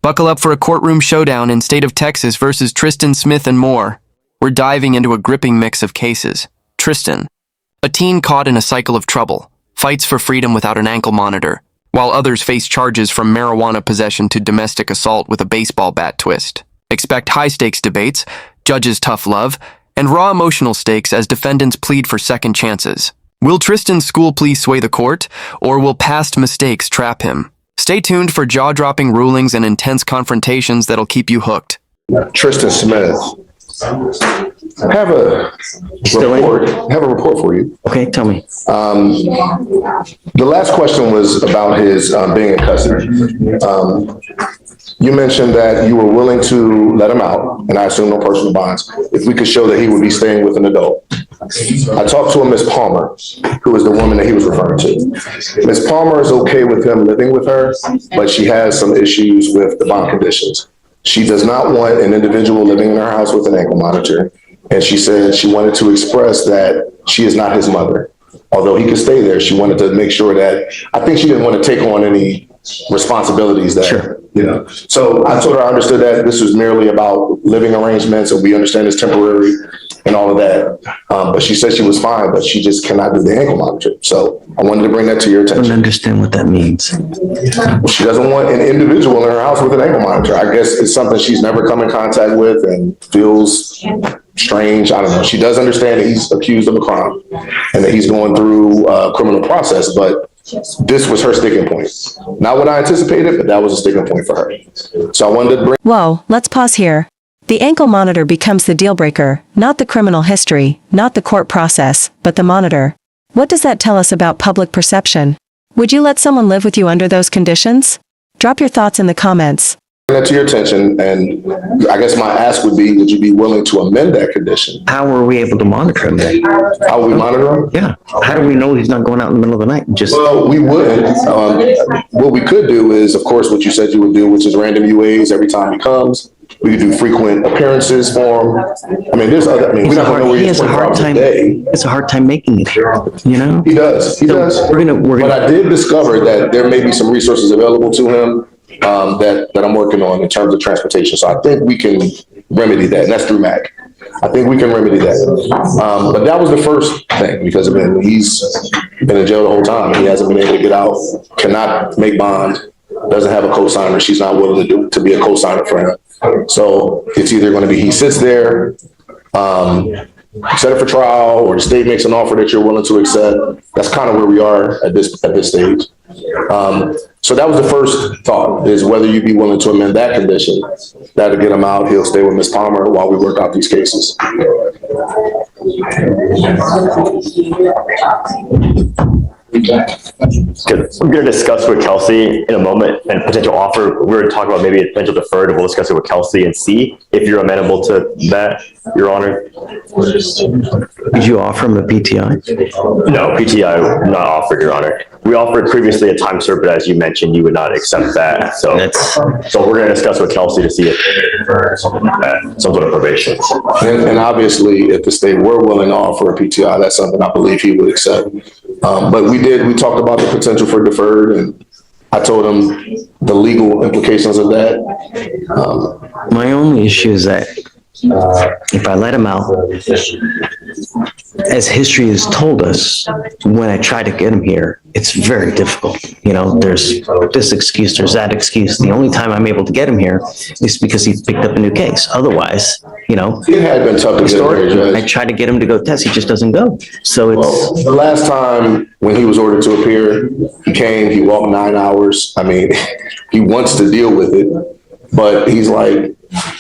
Buckle up for a courtroom showdown in State of Texas versus Tristan Smith and more. We're diving into a gripping mix of cases. Tristan, a teen caught in a cycle of trouble, fights for freedom without an ankle monitor, while others face charges from marijuana possession to domestic assault with a baseball bat twist. Expect high-stakes debates, judges' tough love, and raw emotional stakes as defendants plead for second chances. Will Tristan's school plea sway the court, or will past mistakes trap him? Stay tuned for jaw-dropping rulings and intense confrontations that'll keep you hooked. Tristan Smith, have a report for you. Okay, tell me. The last question was about his being in custody. You mentioned that you were willing to let him out, and I assume no personal bonds, if we could show that he would be staying with an adult. I talked to a Miss Palmer, who is the woman that he was referring to. Miss Palmer is okay with him living with her, but she has some issues with the bond conditions. She does not want an individual living in her house with an ankle monitor, and she said she wanted to express that she is not his mother. Although he could stay there, she wanted to make sure that, I think she didn't want to take on any responsibilities that, Sure. So I told her I understood that this was merely about living arrangements, and we understand it's temporary and all of that. But she said she was fine, but she just cannot do the ankle monitor. So I wanted to bring that to your I attention. don't understand what that means. She doesn't want an individual in her house with an ankle monitor. I guess it's something she's never come in contact with and feels strange. I don't know. She does understand that he's accused of a crime and that he's going through a criminal process, but this was her sticking point. Not what I anticipated, but that was a sticking point for her. So I wanted to bring... Whoa, let's pause here. The ankle monitor becomes the deal breaker, not the criminal history, not the court process, but the monitor. What does that tell us about public perception? Would you let someone live with you under those conditions? Drop your thoughts in the comments. Bring that to your attention, and I guess my ask would be, would you be willing to amend that condition? How are we able to monitor him then? How would we monitor him? Yeah. How do we know he's not going out in the middle of the night? Well, we wouldn't. What we could do is, of course, what you said you would do, which is random UAs every time he comes. We could do frequent appearances for him. I mean, there's other, we're not going to know where he he's has a hard time. It's a hard time making it here, He does. But I did discover that there may be some resources available to him that I'm working on in terms of transportation. So I think we can remedy that, and that's through MAC. I think we can remedy that. But that was the first thing, because he's been in jail the whole time. He hasn't been able to get out, cannot make bond, doesn't have a cosigner. She's not willing to be a cosigner for him. So it's either going to be he sits there, set it for trial, or the state makes an offer that you're willing to accept. That's kind of where we are at this stage. So that was the first thought, is whether you'd be willing to amend that condition. That'll get him out. He'll stay with Ms. Palmer while we work out these cases. Good. We're going to discuss with Kelsey in a moment and potential offer. We're going to talk about maybe a potential deferred. We'll discuss it with Kelsey and see if you're amenable to that, Your Honor. Did you offer him a PTI? No, PTI not offered, Your Honor. We offered previously a time served, but as you mentioned, you would not accept that. So we're going to discuss with Kelsey to see if some sort of probation. And obviously, if the state were willing to offer a PTI, that's something I believe he would accept. But we talked about the potential for deferred, and I told him the legal implications of that. My only issue is that if I let him out, as history has told us, when I try to get him here, it's very difficult. There's this excuse, there's that excuse. The only time I'm able to get him here is because he picked up a new case. Otherwise, it had been tough to get him here, Judge. I try to get him to go test, he just doesn't go. So it's... the last time when he was ordered to appear, he came, he walked 9 hours. I mean, he wants to deal with it, but he's like,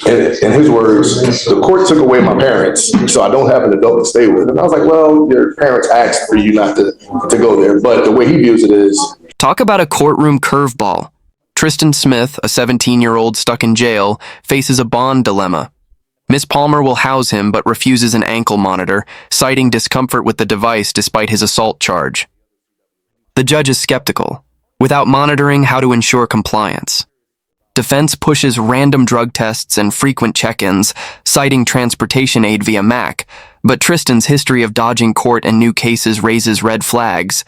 in his words, the court took away my parents, so I don't have an adult to stay with. And I was like, well, your parents asked for you not to go there. But the way he views it is... Talk about a courtroom curveball. Tristan Smith, a 17-year-old stuck in jail, faces a bond dilemma. Miss Palmer will house him but refuses an ankle monitor, citing discomfort with the device despite his assault charge. The judge is skeptical. Without monitoring, how to ensure compliance? Defense pushes random drug tests and frequent check-ins, citing transportation aid via MAC, but Tristan's history of dodging court and new cases raises red flags.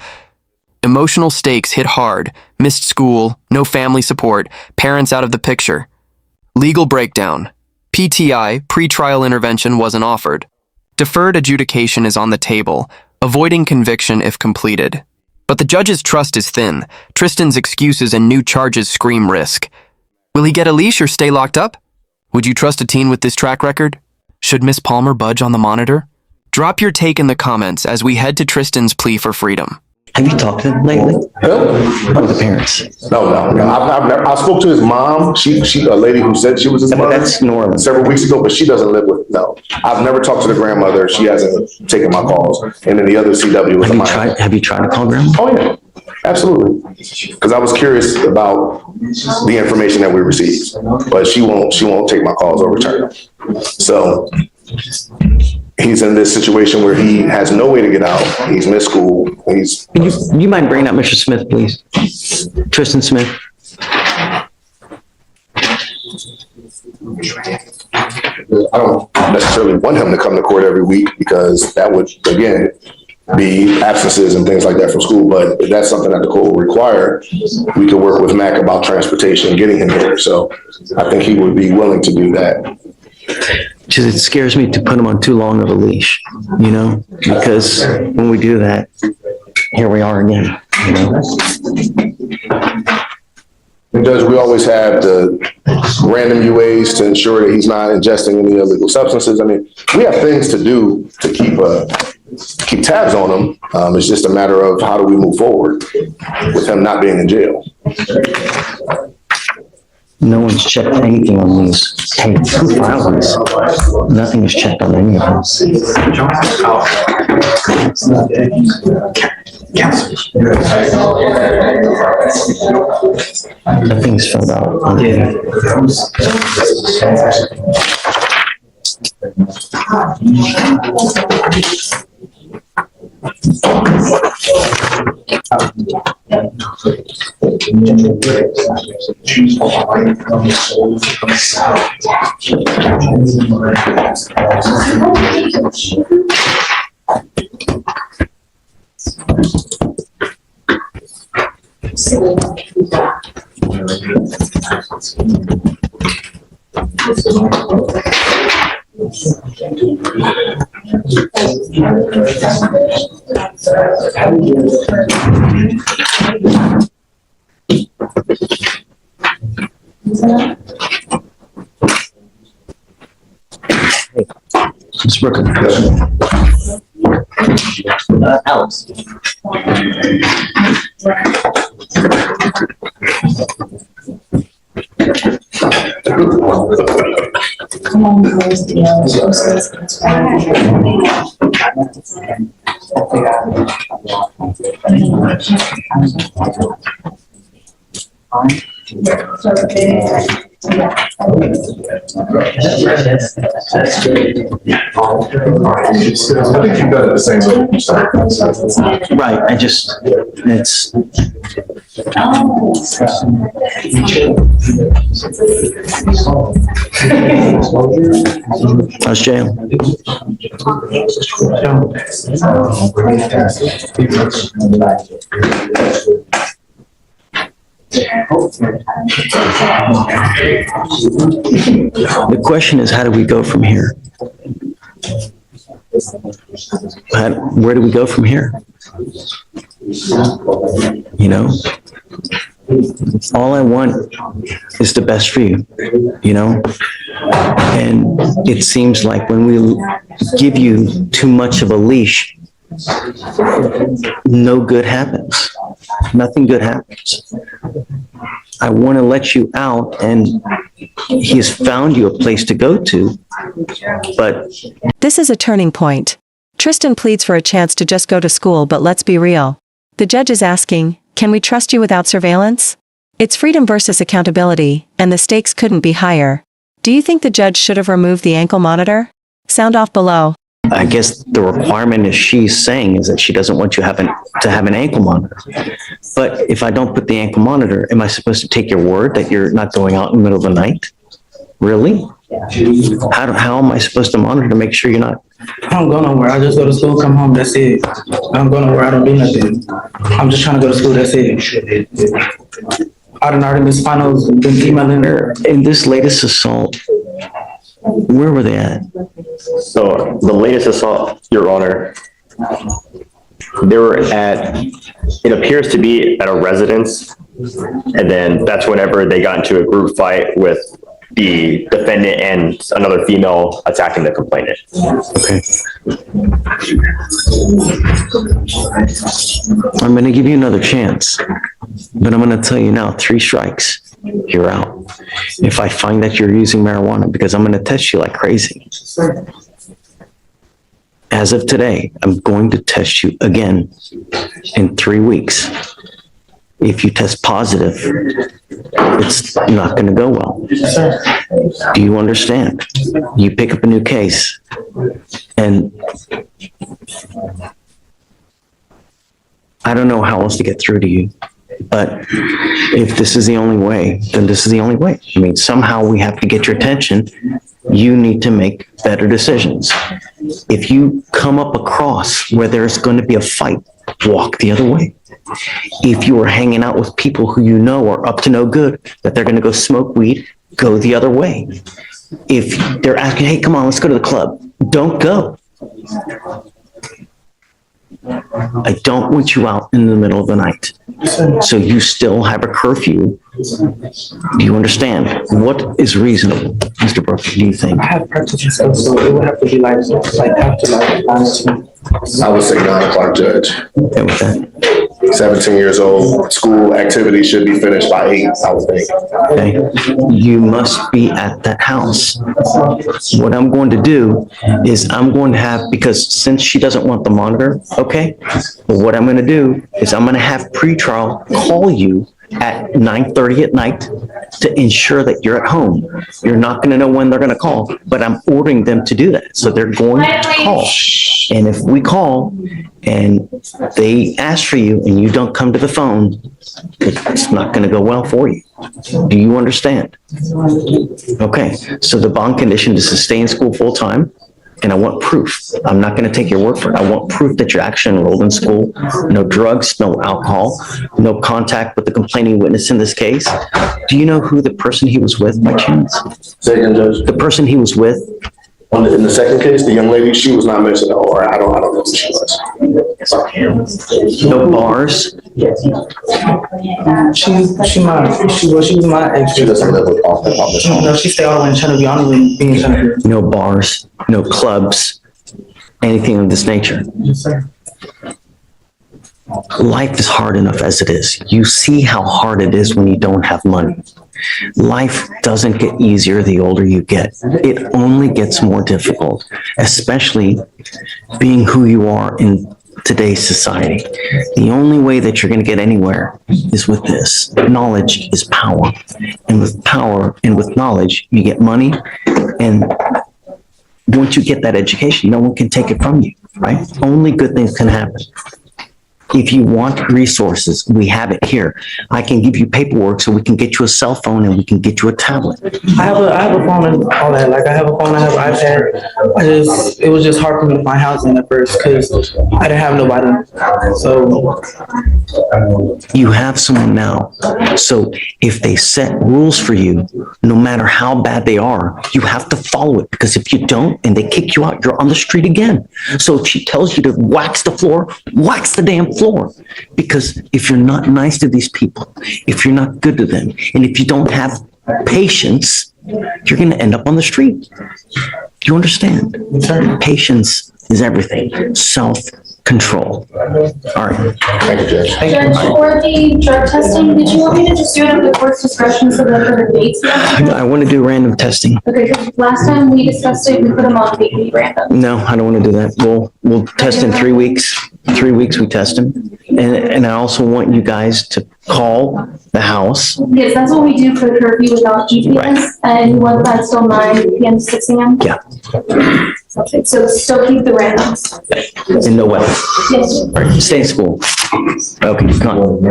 Emotional stakes hit hard, missed school, no family support, parents out of the picture. Legal breakdown. PTI, pretrial intervention, wasn't offered. Deferred adjudication is on the table, avoiding conviction if completed. But the judge's trust is thin. Tristan's excuses and new charges scream risk. Will he get a leash or stay locked up? Would you trust a teen with this track record? Should Miss Palmer budge on the monitor? Drop your take in the comments as we head to Tristan's plea for freedom. Have you talked to him lately? Him? Or the parents? No. I spoke to his mom. She a lady who said she was his mother. That's normal. Several weeks ago, but she doesn't live with, no. I've never talked to the grandmother. She hasn't taken my calls. And then the other CW was mine. Have you tried to call grandma? Oh, yeah, absolutely. Because I was curious about the information that we received, but she won't take my calls or return them. So he's in this situation where he has no way to get out. He's missed school. You mind bringing up Mr. Smith, please? Tristan Smith. I don't necessarily want him to come to court every week because that would, again, be absences and things like that from school. But if that's something that the court will require, we could work with Mac about transportation and getting him here. So I think he would be willing to do that. Just, it scares me to put him on too long of a leash, because when we do that, here we are again, Judge, we always have the random UAs to ensure that he's not ingesting any illegal substances. I mean, we have things to do to keep tabs on him. It's just a matter of how do we move forward with him not being in jail. No one's checked anything on these. Hey, who filed these? Nothing is checked on any of them. Nothing's filled out. Ms. Brooker. Alex. Come on, close the I think you've done it the same way. Right, it's. How's jail? The question is, how do we go from here? Where do we go from here? All I want is the best for you, And it seems like when we give you too much of a leash, no good happens. Nothing good happens. I want to let you out, and he has found you a place to go to, but... This is a turning point. Tristan pleads for a chance to just go to school, but let's be real. The judge is asking, can we trust you without surveillance? It's freedom versus accountability, and the stakes couldn't be higher. Do you think the judge should have removed the ankle monitor? Sound off below. I guess the requirement is she's saying is that she doesn't want you to have an ankle monitor. But if I don't put the ankle monitor, am I supposed to take your word that you're not going out in the middle of the night? Really? How am I supposed to monitor to make sure you're not I don't go nowhere. I just go to school, come home, that's it. I don't go nowhere, I don't do nothing. I'm just trying to go to school, that's it. I done already missed finals, been emailing her. In this latest assault, where were they at? So the latest assault, Your Honor, they were at, it appears to be at a residence. And then that's whenever they got into a group fight with the defendant and another female attacking the complainant. Okay. I'm going to give you another chance, but I'm going to tell you now, 3 strikes, you're out. If I find that you're using marijuana, because I'm going to test you like crazy. As of today, I'm going to test you again in 3 weeks. If you test positive, it's not going to go well. Do you understand? You pick up a new case, and I don't know how else to get through to you, but if this is the only way, then this is the only way. I mean, somehow we have to get your attention. You need to make better decisions. If you come up across where there's going to be a fight, walk the other way. If you are hanging out with people who you know are up to no good, that they're going to go smoke weed, go the other way. If they're asking, hey, come on, let's go to the club, don't go. I don't want you out in the middle of the night. So you still have a curfew. Do you understand? What is reasonable, Mr. Brooks, do you think? I have practice and stuff, so it would have to be like after like 9. I would say 9 o'clock, Judge. Okay with that? 17 years old, school activity should be finished by 8, I would think. Okay, you must be at that house. What I'm going to do is I'm going to have, because since she doesn't want the monitor, okay, but what I'm going to do is I'm going to have pretrial call you at 9:30 at night to ensure that you're at home. You're not going to know when they're going to call, but I'm ordering them to do that. So they're going to call. And if we call and they ask for you and you don't come to the phone, it's not going to go well for you. Do you understand? Okay, so the bond condition is to stay in school full time. And I want proof. I'm not going to take your word for it. I want proof that you're actually enrolled in school. No drugs, no alcohol, no contact with the complaining witness in this case. Do you know who the person he was with by chance? Second, Judge. The person he was with? In the second case, the young lady, she was not mentioned, or I don't know who she was. No bars? She was my ex. She doesn't live off this home. No, she stayed all the way in Chattanooga, being in Chattanooga. No bars, no clubs, anything of this nature? Yes, sir. Life is hard enough as it is. You see how hard it is when you don't have money. Life doesn't get easier the older you get. It only gets more difficult, especially being who you are in today's society. The only way that you're going to get anywhere is with this. Knowledge is power. And with power and with knowledge, you get money. And once you get that education, no one can take it from you, right? Only good things can happen. If you want resources, we have it here. I can give you paperwork so we can get you a cell phone and we can get you a tablet. I have a phone and all that. Like I have a phone, I have an iPad. It was just hard for me to find housing at first because I didn't have nobody. So you have someone now. So if they set rules for you, no matter how bad they are, you have to follow it, because if you don't and they kick you out, you're on the street again. So if she tells you to wax the floor, wax the damn floor. Because if you're not nice to these people, if you're not good to them, and if you don't have patience, you're going to end up on the street. You understand? Patience is everything. Self-control. All right. Thank you, Judge. Judge, for the drug testing, did you want me to just do it at the court's discretion so that for the dates? I want to do random testing. Okay, because last time we discussed it, we put them on weekly random. No, I don't want to do that. We'll test in 3 weeks. 3 weeks we test them. And I also want you guys to call the house. Yes, that's what we do for the curfew without GPS, Right. and what that's still 9 p.m. to 6 a.m. Yeah. Okay, so still keep the randoms. And no weapon. Yes. All right, stay in school. Okay, come on.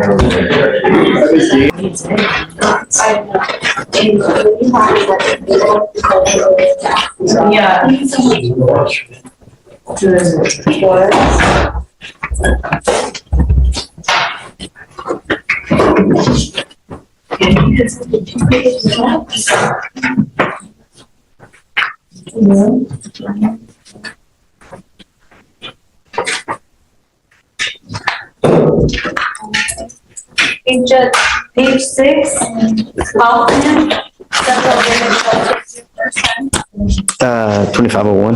Yeah. Page 6, Hoffman. 2501.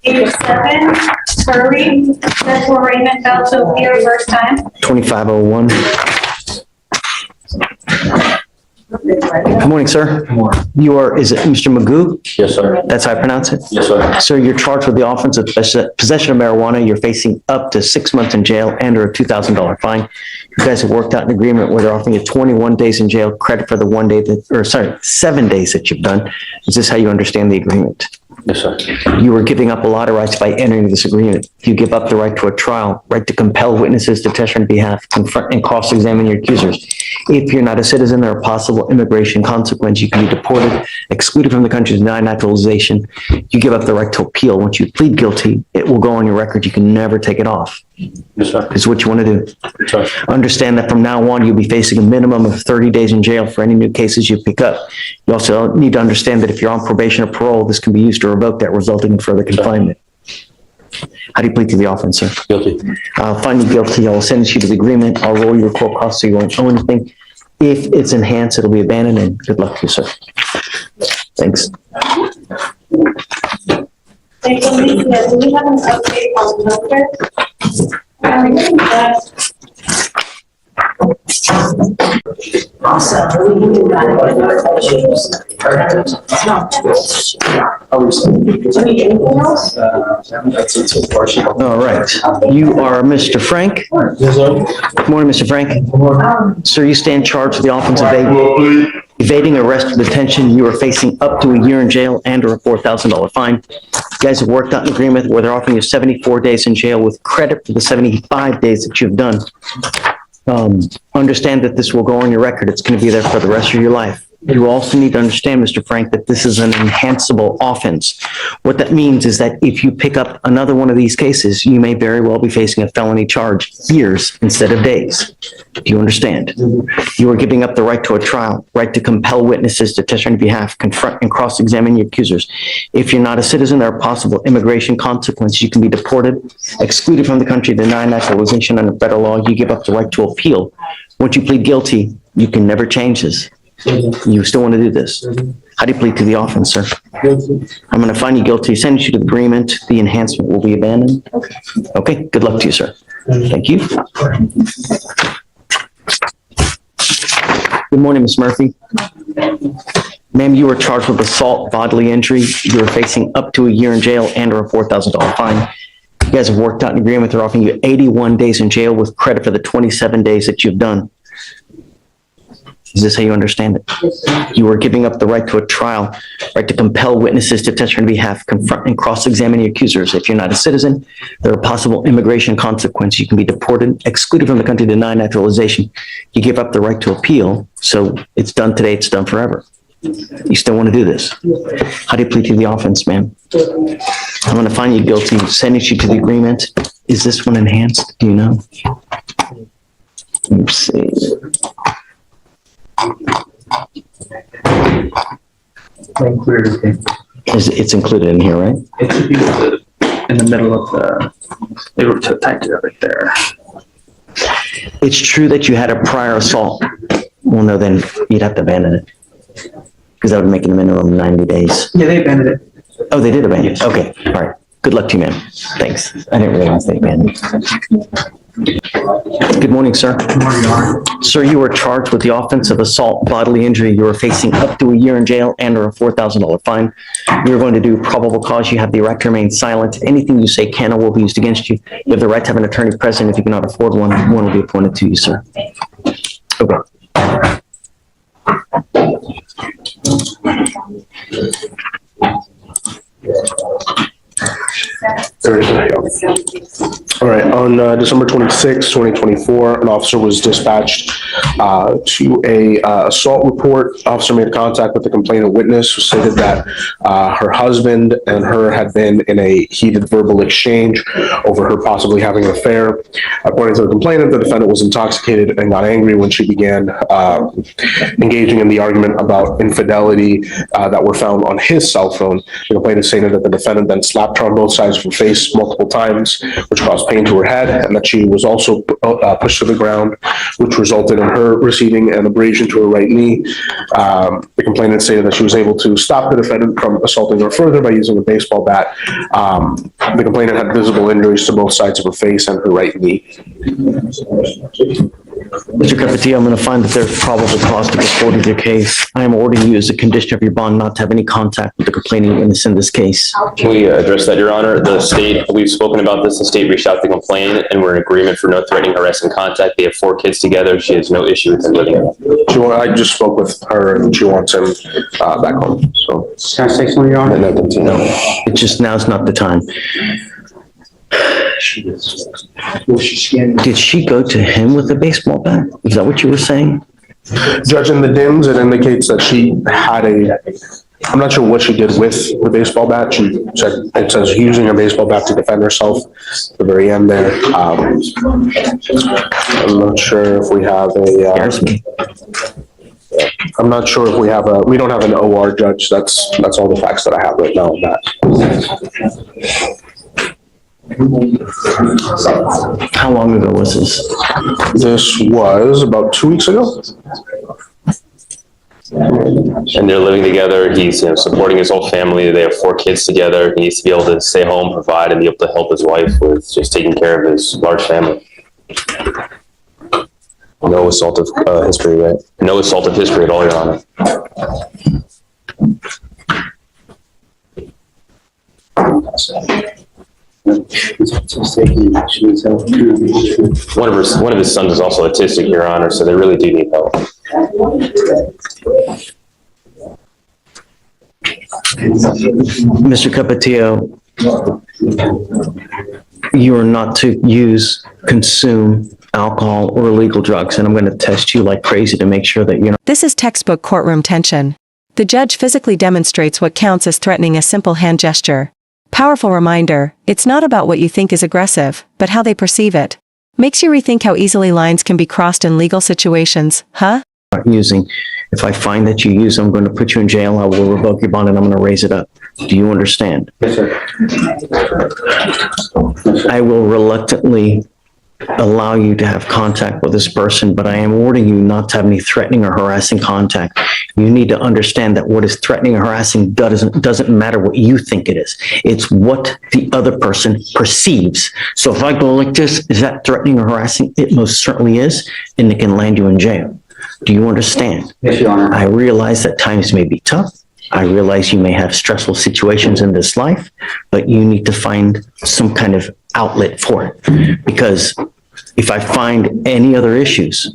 Page 7, Curry. That's where Raymond fell to appear first time. 2501. Good morning, sir. Good morning. You are, is it Mr. Magoo? Yes, sir. That's how I pronounce it? Yes, sir. Sir, you're charged with the offense of possession of marijuana. You're facing up to 6 months in jail and or a $2,000 fine. You guys have worked out an agreement where they're offering you 21 days in jail, credit for the 7 days that you've done. Is this how you understand the agreement? Yes, sir. You are giving up a lot of rights by entering this agreement. You give up the right to a trial, right to compel witnesses to testify on behalf, confront and cross-examine your accusers. If you're not a citizen, there are possible immigration consequences. You can be deported, excluded from the country, denied naturalization. You give up the right to appeal. Once you plead guilty, it will go on your record. You can never take it off. Yes, sir. It's what you want to do. Yes, sir. Understand that from now on, you'll be facing a minimum of 30 days in jail for any new cases you pick up. You also need to understand that if you're on probation or parole, this can be used to revoke that, resulting in further confinement. How do you plead to the offense, sir? Guilty. I'll find you guilty. I'll sentence you to the agreement. I'll roll your court costs so you won't owe anything. If it's enhanced, it'll be abandoned, and good luck to you, sir. Thanks. Thank you, Alicia. Do we have an update on Milford? All right. You are Mr. Frank? Yes, sir. Good morning, Mr. Frank. Sir, you stand charged with the offense of evading arrest or detention. You are facing up to a year in jail and or a $4,000 fine. You guys have worked out an agreement where they're offering you 74 days in jail with credit for the 75 days that you've done. Understand that this will go on your record. It's going to be there for the rest of your life. You also need to understand, Mr. Frank, that this is an enhanceable offense. What that means is that if you pick up another one of these cases, you may very well be facing a felony charge years instead of days. Do you understand? You are giving up the right to a trial, right to compel witnesses to testify on your behalf, confront and cross-examine your accusers. If you're not a citizen, there are possible immigration consequences. You can be deported, excluded from the country, denied naturalization under federal law. You give up the right to appeal. Once you plead guilty, you can never change this. You still want to do this. How do you plead to the offense, sir? I'm going to find you guilty, send you to the agreement. The enhancement will be abandoned. Okay, good luck to you, sir. Thank you. Good morning, Ms. Murphy. Ma'am, you were charged with assault, bodily injury. You are facing up to a year in jail and or a $4,000 fine. You guys have worked out an agreement. They're offering you 81 days in jail with credit for the 27 days that you've done. Is this how you understand it? You are giving up the right to a trial, right to compel witnesses to testify on behalf, confront and cross-examine your accusers. If you're not a citizen, there are possible immigration consequences. You can be deported, excluded from the country, denied naturalization. You give up the right to appeal, so it's done today, it's done forever. You still want to do this. How do you plead to the offense, ma'am? I'm going to find you guilty, sentence you to the agreement. Is this one enhanced? Do you know? Let's see. It's included in here, right? It should be in the middle of the, they were typed it right there. It's true that you had a prior assault. Well, no, then you'd have to abandon it. Because that would make it a minimum of 90 days. Yeah, they abandoned it. Oh, they did abandon it? Okay, all right. Good luck to you, ma'am. Thanks. I didn't realize they abandoned it. Good morning, sir. Good morning, Your Honor. Sir, you were charged with the offense of assault, bodily injury. You are facing up to a year in jail and or a $4,000 fine. You're going to do probable cause. You have the right to remain silent. Anything you say can or will be used against you. You have the right to have an attorney present. If you cannot afford one, one will be appointed to you, sir. Okay. All right. On December 26, 2024, an officer was dispatched to a assault report. Officer made contact with the complainant witness who stated that her husband and her had been in a heated verbal exchange over her possibly having an affair. According to the complainant, the defendant was intoxicated and got angry when she began engaging in the argument about infidelity that were found on his cell phone. The complainant stated that the defendant then slapped her on both sides of her face multiple times, which caused pain to her head, and that she was also pushed to the ground, which resulted in her receiving an abrasion to her right knee. The complainant stated that she was able to stop the defendant from assaulting her further by using a baseball bat. The complainant had visible injuries to both sides of her face and her right knee. Mr. Capetillo, I'm going to find that there's probable cause to go forward with your case. I am ordering you as a condition of your bond not to have any contact with the complaining witness in this case. Can we address that, Your Honor? The state, we've spoken about this, the state reached out to the complainant and we're in agreement for no threatening, harassing contact. They have 4 kids together. She has no issue with them living there. I just spoke with her and she wants him back home. So, Can I say something, Your Honor? no. It just, now's not the time. Did she go to him with a baseball bat? Is that what you were saying? Judging the DIMS, it indicates that she had I'm not sure what she did with the baseball bat. She said, it says using a baseball bat to defend herself at the very end there. I'm not sure if we have I'm not sure if we don't have an OR, Judge. That's all the facts that I have right now on that. How long ago was this? This was about 2 weeks ago. And they're living together. He's supporting his whole family. They have 4 kids together. He needs to be able to stay home, provide, and be able to help his wife with just taking care of his large family. No assaultive history, right? No assaultive history at all, Your Honor. One of his sons is also autistic, Your Honor, so they really do need help. Mr. Capetillo, you are not to use, consume alcohol or illegal drugs, and I'm going to test you like crazy to make sure that you're not. This is textbook courtroom tension. The judge physically demonstrates what counts as threatening a simple hand gesture. Powerful reminder, it's not about what you think is aggressive, but how they perceive it. Makes you rethink how easily lines can be crossed in legal situations, huh? Using. If I find that you use, I'm going to put you in jail. I will revoke your bond and I'm going to raise it up. Do you understand? Yes, sir. I will reluctantly allow you to have contact with this person, but I am ordering you not to have any threatening or harassing contact. You need to understand that what is threatening or harassing doesn't matter what you think it is. It's what the other person perceives. So if I go like this, is that threatening or harassing? It most certainly is, and it can land you in jail. Do you understand? Yes, Your Honor. I realize that times may be tough. I realize you may have stressful situations in this life, but you need to find some kind of outlet for it. Because if I find any other issues,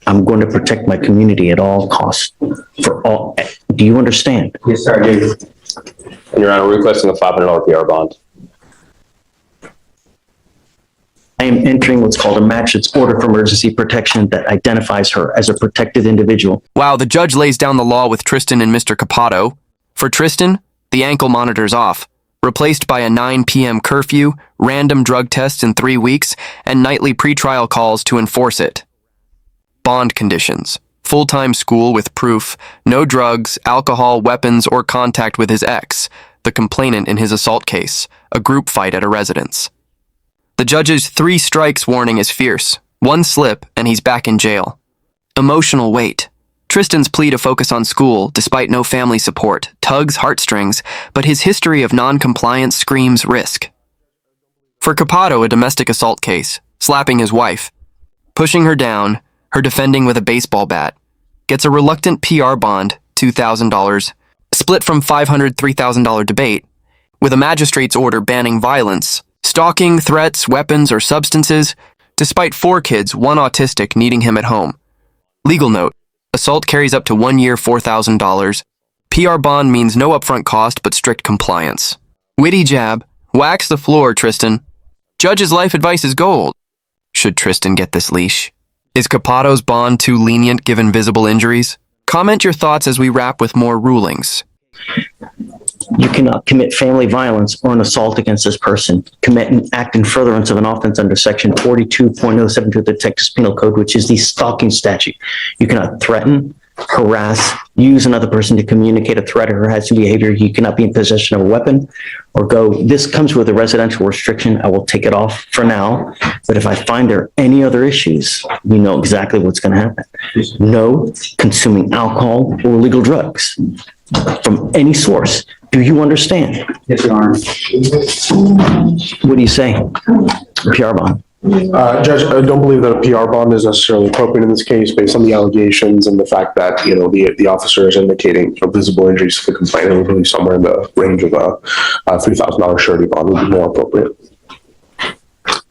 I'm going to protect my community at all costs. Do you understand? Yes, sir, I do. And Your Honor, we're requesting a $500 PR bond. I am entering what's called a magistrate's order for emergency protection that identifies her as a protected individual. Wow, the judge lays down the law with Tristan and Mr. Capato. For Tristan, the ankle monitor's off, replaced by a 9 p.m. curfew, random drug tests in 3 weeks, and nightly pretrial calls to enforce it. Bond conditions: full-time school with proof, no drugs, alcohol, weapons, or contact with his ex, the complainant in his assault case, a group fight at a residence. The judge's 3 strikes warning is fierce. 1 slip, and he's back in jail. Emotional weight. Tristan's plea to focus on school, despite no family support, tugs heartstrings, but his history of non-compliance screams risk. For Capato, a domestic assault case, slapping his wife, pushing her down, her defending with a baseball bat, gets a reluctant PR bond, $2,000, split from $500, $3,000 debate, with a magistrate's order banning violence, stalking, threats, weapons, or substances, despite 4 kids, 1 autistic, needing him at home. Legal note: assault carries up to 1 year, $4,000. PR bond means no upfront cost but strict compliance. Witty jab: wax the floor, Tristan. Judge's life advice is gold. Should Tristan get this leash? Is Capato's bond too lenient given visible injuries? Comment your thoughts as we wrap with more rulings. You cannot commit family violence or an assault against this person, commit an act in furtherance of an offense under section 42.072 of the Texas Penal Code, which is the stalking statute. You cannot threaten, harass, use another person to communicate a threat or harassing behavior. You cannot be in possession of a weapon or go, this comes with a residential restriction. I will take it off for now. But if I find there are any other issues, we know exactly what's going to happen. No consuming alcohol or illegal drugs from any source. Do you understand? Yes, Your Honor. What do you say? PR bond. Judge, I don't believe that a PR bond is necessarily appropriate in this case based on the allegations and the fact that, the officer is indicating visible injuries to the complainant. Really somewhere in the range of a $3,000 surety bond would be more appropriate.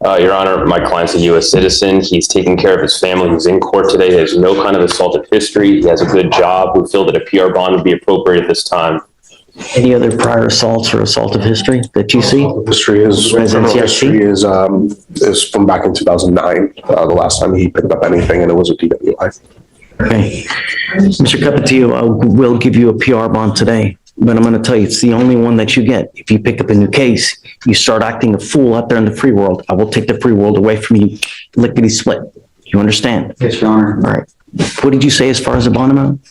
Your Honor, my client's a U.S. citizen. He's taking care of his family. He's in court today. He has no kind of assaultive history. He has a good job. We feel that a PR bond would be appropriate at this time. Any other prior assaults or assaultive history that you see? History is from back in 2009, the last time he picked up anything, and it was a DWI. Okay. Mr. Capatillo, I will give you a PR bond today, but I'm going to tell you, it's the only one that you get. If you pick up a new case, you start acting a fool out there in the free world, I will take the free world away from you, lickety split. You understand? Yes, Your Honor. All right. What did you say as far as the bond amount?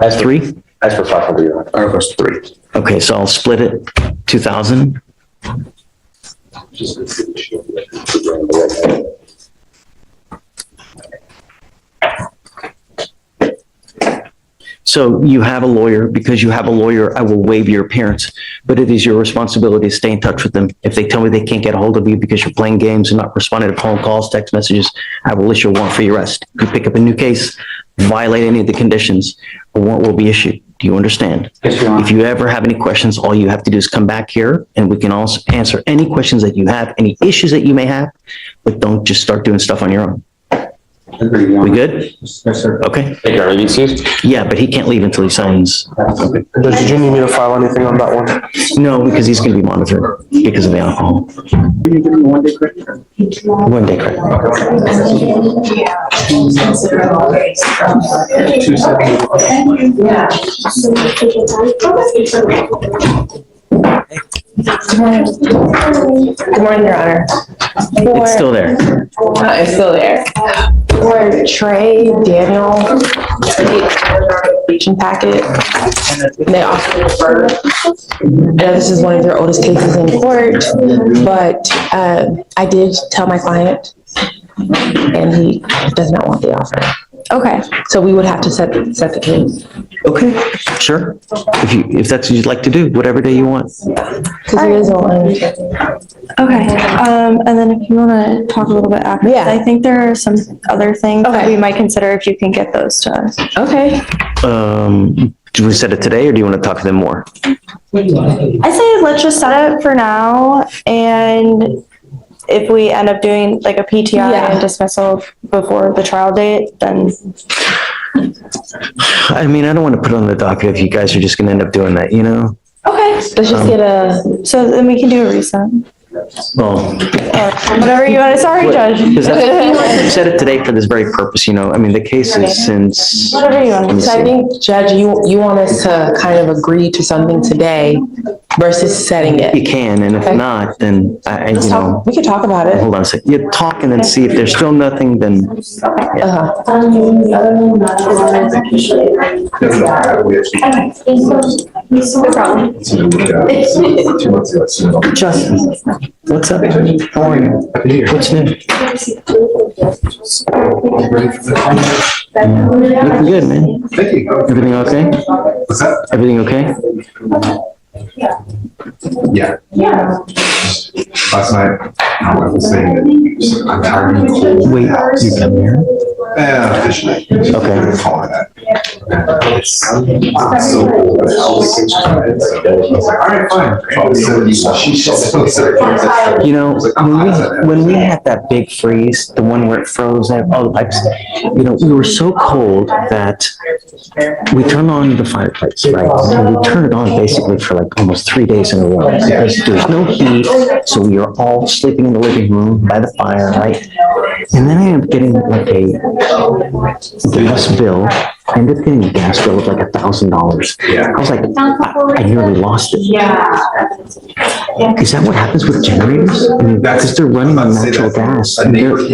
As for- 3? As for 500, Your Honor. I request 3. Okay, so I'll split it, 2,000. So you have a lawyer. Because you have a lawyer, I will waive your appearance, but it is your responsibility to stay in touch with them. If they tell me they can't get a hold of you because you're playing games and not responding to phone calls, text messages, I will issue a warrant for your arrest. If you pick up a new case, violate any of the conditions, a warrant will be issued. Do you understand? Yes, Your Honor. If you ever have any questions, all you have to do is come back here and we can also answer any questions that you have, any issues that you may have, but don't just start doing stuff on your own. Agreed, Your Honor. We good? Yes, sir. Okay. Thank you, Your Honor. You excused? Yeah, but he can't leave until he signs. Judge, did you need me to file anything on that one? No, because he's going to be monitored because of the alcohol. 1 day credit. Good morning, Your Honor. It's still there. It's still there. For Trey, Daniel, application packet, they also refer. I know this is one of their oldest cases in court, but I did tell my client, and he does not want the offer. Okay. So we would have to set the case. Okay, sure. If that's what you'd like to do, whatever day you want. Because he is on. Okay. And then if you want to talk a little bit after, Yeah. I think there are some other things that Okay. we might consider if you can get those to us. Okay. Do we set it today or do you want to talk to them more? I say let's just set it for now, and if we end up doing like a PTI Yeah. and dismissal before the trial date, then I mean, I don't want to put it on the docket if you guys are just going to end up doing that, okay. Let's just get a. So then we can do a reset. Well, Or whatever you want to, sorry, Judge. because we set it today for this very purpose, I mean, the case is since. Whatever you want to So I think, Judge, you want us to kind of agree to something today versus setting You it. can, and if Okay. not, then Let's talk, we could talk about it. hold on a second. You talk and then see if there's still nothing, then. Uh-huh. No problem. Justin, what's up? How are you? What's new? Looking good, man. Thank you. Everything okay? What's that? Everything okay? Yeah. Last night, my wife was saying that I'm tired and cold. Wait, you come here? Officially. Okay. Call her that. It's so cool. All right, fine. You know, when we had that big freeze, the one where it froze, all the pipes, you know, we were so cold that we turned on the fireplace, right? And we turned it on basically for like almost 3 days in a row because there's no heat, so we were all sleeping in the living room by the fire, right? And then I ended up getting like a gas bill. I ended up getting a gas bill of like $1,000. I was like, I nearly lost it. Is that what happens with generators? I mean, because they're running on natural gas. And they're, Can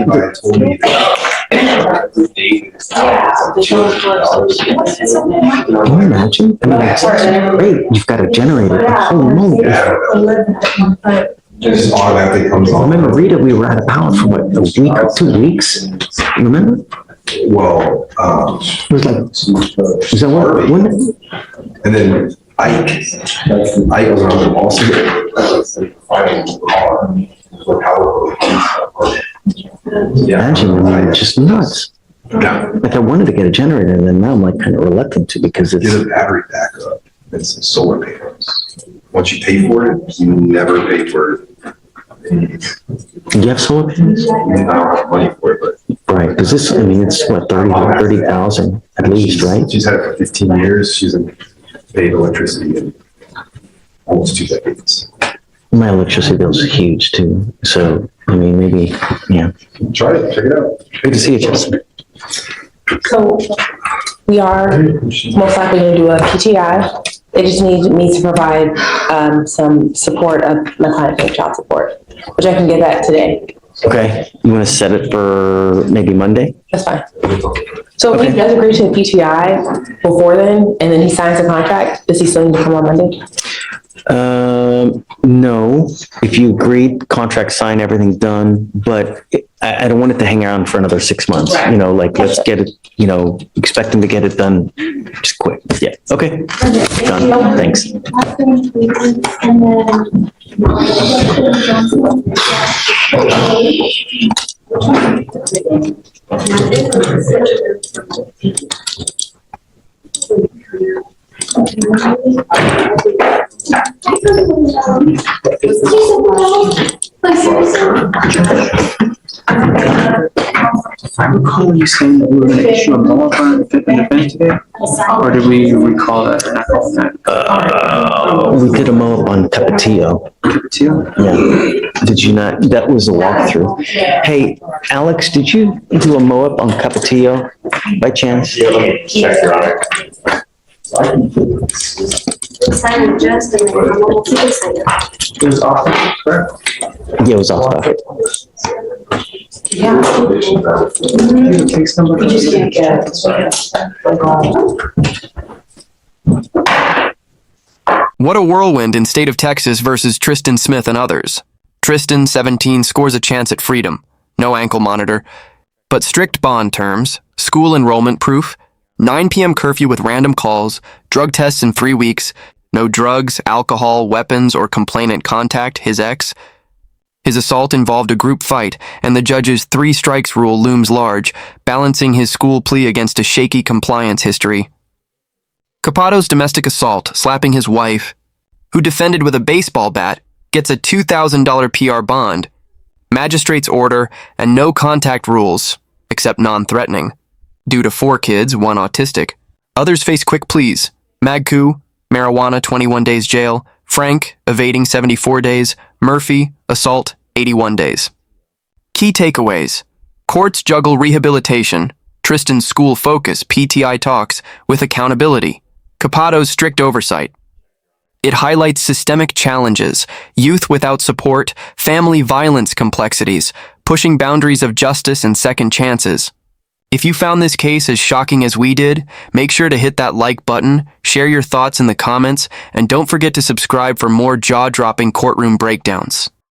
you imagine? I mean, it's great. You've got a generator. Holy moly. just automatically comes on. Remember, Rita, we were out of power for what, a week or 2 weeks? Remember? Well, It was like, is that what, wasn't it? and then Ike was on the also finding the car for power. Imagine, I mean, just nuts. Yeah. Like I wanted to get a generator and then now I'm like kind of reluctant to because it's. Get a battery backup and some solar panels. Once you pay for it, you never pay for it. Do you have solar panels? You don't have money for it, but. Right, because this, I mean, it's what, 30,000 at least, right? She's had it for 15 years. She's paid electricity in almost 2 decades. My electricity bill's huge too. So, I mean, maybe, yeah. Try it, check it out. Good to see you, Justin. So we are most likely going to do a PTI. They just need me to provide some support of my client paying child support, which I can get that today. Okay, you want to set it for maybe Monday? That's fine. So if he does agree to a PTI before then, and then he signs the contract, does he still need to come on Monday? No, if you agreed, contract signed, everything done, but I don't want it to hang around for another 6 months. You know, like let's get it, you know, expect them to get it done just quick. Yeah, okay. Done, thanks. If I recall you saying that we were going to issue a mower burn in defense today, or did we recall that? We did a mow up on Tapatio. Yeah. Did you not? That was a walkthrough. Hey, Alex, did you do a mow up on Tapatio by chance? Yeah, let me check, Your Honor. It was off, correct? Yeah, it was off topic. Yeah. Case number. What a whirlwind in state of Texas versus Tristan Smith and others. Tristan, 17, scores a chance at freedom. No ankle monitor. But strict bond terms, school enrollment proof, 9 p.m. curfew with random calls, drug tests in 3 weeks, no drugs, alcohol, weapons, or complainant contact, his ex. His assault involved a group fight, and the judge's 3 strikes rule looms large, balancing his school plea against a shaky compliance history. Capato's domestic assault, slapping his wife, who defended with a baseball bat, gets a $2,000 PR bond, magistrate's order, and no contact rules, except non-threatening. Due to 4 kids, 1 autistic. Others face quick pleas. Magku, marijuana, 21 days jail. Frank, evading, 74 days. Murphy, assault, 81 days. Key takeaways. Courts juggle rehabilitation, Tristan's school focus, PTI talks, with accountability. Capato's strict oversight. It highlights systemic challenges, youth without support, family violence complexities, pushing boundaries of justice and second chances. If you found this case as shocking as we did, make sure to hit that like button, share your thoughts in the comments, and don't forget to subscribe for more jaw-dropping courtroom breakdowns.